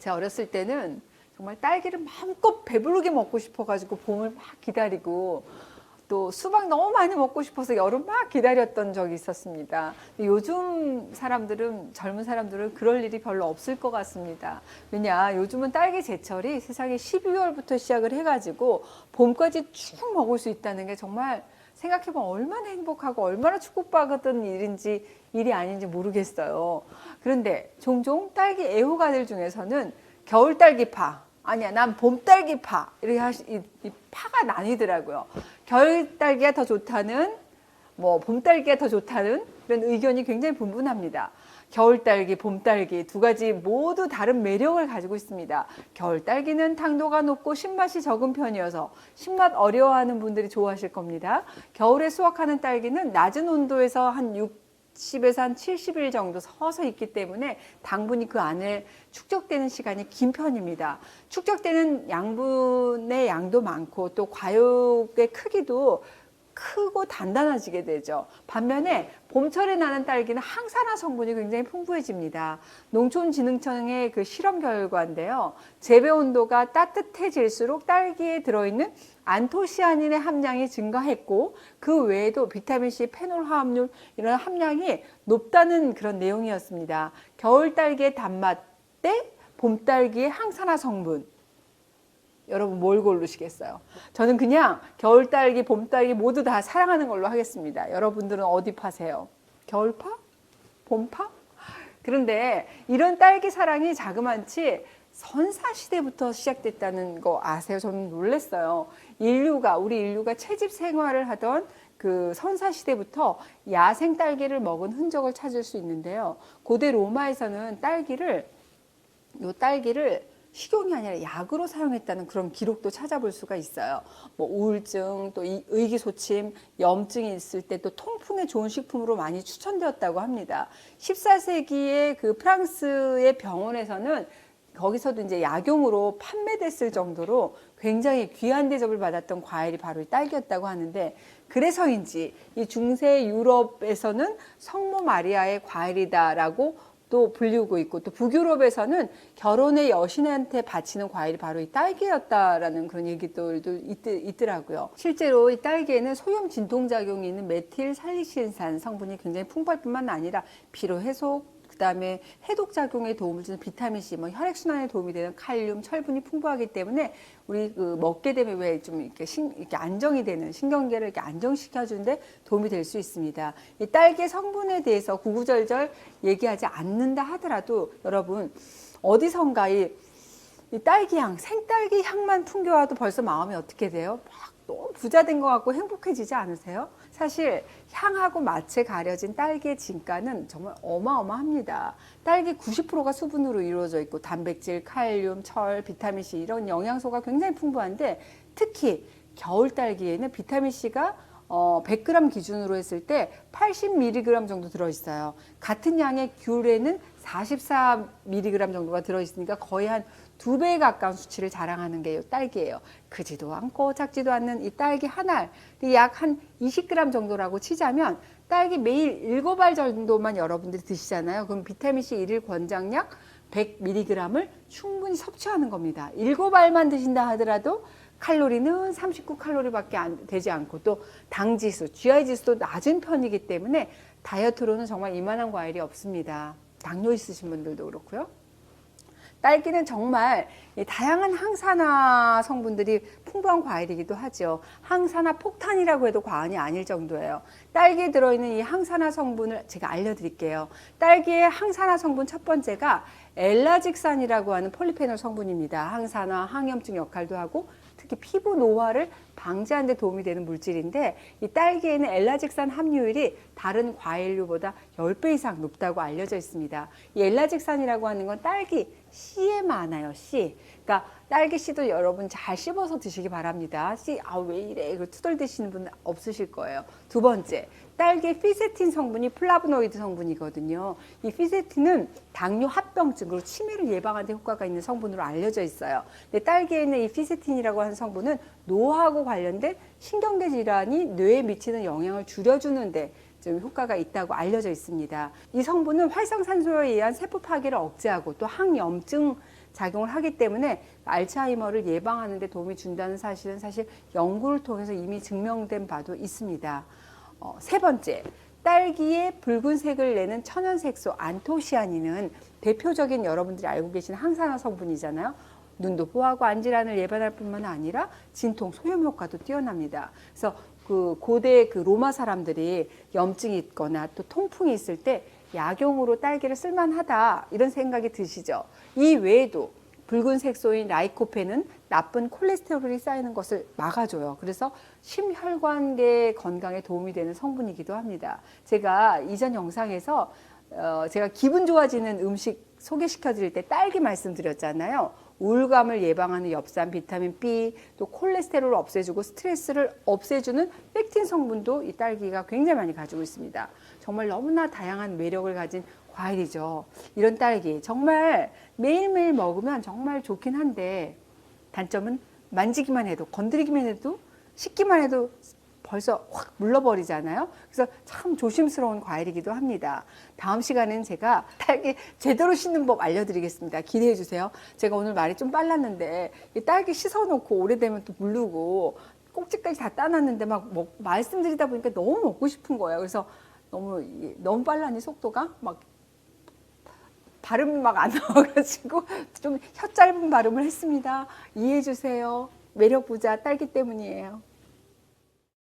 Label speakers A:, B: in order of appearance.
A: 제가 어렸을 때는 정말 딸기를 마음껏 배부르게 먹고 싶어가지고 봄을 막 기다리고 또 수박 너무 많이 먹고 싶어서 여름 막 기다렸던 적이 있었습니다. 요즘 사람들은, 젊은 사람들은 그럴 일이 별로 없을 것 같습니다. 왜냐, 요즘은 딸기 제철이 세상에 12월부터 시작을 해가지고 봄까지 쭉 먹을 수 있다는 게 정말 생각해보면 얼마나 행복하고 얼마나 축복받았던 일이 아닌지 모르겠어요. 그런데 종종 딸기 애호가들 중에서는 겨울 딸기파, 아니야, 난 봄 딸기파, 이렇게 이 파가 나뉘더라고요. 겨울 딸기가 더 좋다는, 봄 딸기가 더 좋다는 이런 의견이 굉장히 분분합니다. 겨울 딸기, 봄 딸기 두 가지 모두 다른 매력을 가지고 있습니다. 겨울 딸기는 당도가 높고 신맛이 적은 편이어서 신맛 어려워하는 분들이 좋아하실 겁니다. 겨울에 수확하는 딸기는 낮은 온도에서 한 60에서 한 70일 정도 서서 있기 때문에 당분이 그 안에 축적되는 시간이 긴 편입니다. 축적되는 양분의 양도 많고 또 과육의 크기도 크고 단단해지게 되죠. 반면에 봄철에 나는 딸기는 항산화 성분이 굉장히 풍부해집니다. 농촌진흥청의 그 실험 결과인데요. 재배 온도가 따뜻해질수록 딸기에 들어있는 안토시아닌의 함량이 증가했고 그 외에도 비타민C, 페놀 함유 이런 함량이 높다는 그런 내용이었습니다. 겨울 딸기의 단맛 대 봄 딸기의 항산화 성분, 여러분 뭘 고르시겠어요? 저는 그냥 겨울 딸기, 봄 딸기 모두 다 사랑하는 걸로 하겠습니다. 여러분들은 어디 파세요? 겨울파? 봄파? 그런데 이런 딸기 사랑이 자그마치 선사시대부터 시작됐다는 거 아세요? 저는 놀랐어요. 우리 인류가 채집 생활을 하던 그 선사시대부터 야생 딸기를 먹은 흔적을 찾을 수 있는데요. 고대 로마에서는 딸기를 식용이 아니라 약으로 사용했다는 그런 기록도 찾아볼 수가 있어요. 우울증, 또 의기소침, 염증이 있을 때 또 통풍에 좋은 식품으로 많이 추천되었다고 합니다. 14세기에 그 프랑스의 병원에서는 거기서도 이제 약용으로 판매됐을 정도로 굉장히 귀한 대접을 받았던 과일이 바로 이 딸기였다고 하는데, 그래서인지 이 중세 유럽에서는 성모 마리아의 과일이다라고 또 불리우고 있고, 또 북유럽에서는 결혼의 여신한테 바치는 과일이 바로 이 딸기였다라는 그런 얘기들도 있더라고요. 실제로 이 딸기에는 소염 진통작용이 있는 메틸살리신산 성분이 굉장히 풍부할 뿐만 아니라 피로 해소, 그 다음에 해독 작용에 도움을 주는 비타민C, 혈액순환에 도움이 되는 칼륨, 철분이 풍부하기 때문에 우리 먹게 되면 왜 좀 이렇게 안정이 되는 신경계를 이렇게 안정시켜주는데 도움이 될 수 있습니다. 이 딸기의 성분에 대해서 구구절절 얘기하지 않는다 하더라도 여러분 어디선가 이 딸기 향, 생딸기 향만 풍겨와도 벌써 마음이 어떻게 돼요? 막 너무 부자 된 것 같고 행복해지지 않으세요? 사실 향하고 맛에 가려진 딸기의 진가는 정말 어마어마합니다. 딸기 90%가 수분으로 이루어져 있고 단백질, 칼륨, 철, 비타민C 이런 영양소가 굉장히 풍부한데, 특히 겨울 딸기에는 비타민C가 100g 기준으로 했을 때 80mg 정도 들어있어요. 같은 양의 귤에는 44mg 정도가 들어있으니까 거의 한 2배에 가까운 수치를 자랑하는 게 딸기예요. 크지도 않고 작지도 않는 이 딸기 한 알, 약 한 20g 정도라고 치자면 딸기 매일 7알 정도만 여러분들이 드시잖아요. 그럼 비타민C 1일 권장량 100mg을 충분히 섭취하는 겁니다. 7알만 드신다 하더라도 칼로리는 39칼로리밖에 되지 않고, 또 당지수, GI 지수도 낮은 편이기 때문에 다이어트로는 정말 이만한 과일이 없습니다. 당뇨 있으신 분들도 그렇고요. 딸기는 정말 다양한 항산화 성분들이 풍부한 과일이기도 하죠. 항산화 폭탄이라고 해도 과언이 아닐 정도예요. 딸기에 들어있는 이 항산화 성분을 제가 알려드릴게요. 딸기의 항산화 성분 첫 번째가 엘라직산이라고 하는 폴리페놀 성분입니다. 항산화, 항염증 역할도 하고 특히 피부 노화를 방지하는 데 도움이 되는 물질인데, 이 딸기에는 엘라직산 함유율이 다른 과일류보다 10배 이상 높다고 알려져 있습니다. 이 엘라직산이라고 하는 건 딸기 씨에 많아요. 씨. 그러니까 딸기 씨도 여러분 잘 씹어서 드시기 바랍니다. 씨, 왜 이래? 이거 투덜대시는 분 없으실 거예요. 두 번째, 딸기의 피세틴 성분이 플라보노이드 성분이거든요. 이 피세틴은 당뇨, 합병증, 그리고 치매를 예방하는 데 효과가 있는 성분으로 알려져 있어요. 근데 딸기에는 이 피세틴이라고 하는 성분은 노화하고 관련된 신경계 질환이 뇌에 미치는 영향을 줄여주는데 좀 효과가 있다고 알려져 있습니다. 이 성분은 활성산소에 의한 세포 파괴를 억제하고 또 항염증 작용을 하기 때문에 알츠하이머를 예방하는 데 도움이 준다는 사실은 사실 연구를 통해서 이미 증명된 바도 있습니다. 세 번째, 딸기에 붉은색을 내는 천연색소 안토시아닌은 대표적인 여러분들이 알고 계시는 항산화 성분이잖아요. 눈도 보호하고 안질환을 예방할 뿐만 아니라 진통 소염 효과도 뛰어납니다. 그래서 그 고대 그 로마 사람들이 염증이 있거나 또 통풍이 있을 때 약용으로 딸기를 쓸만하다 이런 생각이 드시죠. 이 외에도 붉은 색소인 라이코펜은 나쁜 콜레스테롤이 쌓이는 것을 막아줘요. 그래서 심혈관계 건강에 도움이 되는 성분이기도 합니다. 제가 이전 영상에서 제가 기분 좋아지는 음식 소개시켜 드릴 때 딸기 말씀드렸잖아요. 우울감을 예방하는 엽산, 비타민 B, 또 콜레스테롤을 없애주고 스트레스를 없애주는 펙틴 성분도 이 딸기가 굉장히 많이 가지고 있습니다. 정말 너무나 다양한 매력을 가진 과일이죠. 이런 딸기 정말 매일매일 먹으면 정말 좋긴 한데 단점은 만지기만 해도 건드리기만 해도 씻기만 해도 벌써 확 물러버리잖아요. 그래서 참 조심스러운 과일이기도 합니다. 다음 시간에는 제가 딸기 제대로 씻는 법 알려드리겠습니다. 기대해 주세요. 제가 오늘 말이 좀 빨랐는데 이 딸기 씻어놓고 오래되면 또 물르고 꼭지까지 다 따놨는데 막 말씀드리다 보니까 너무 먹고 싶은 거예요. 그래서 너무 빨랐니 속도가 막 발음이 막 안 나와가지고 좀 혀 짧은 발음을 했습니다. 이해해 주세요. 매력 부자 딸기 때문이에요.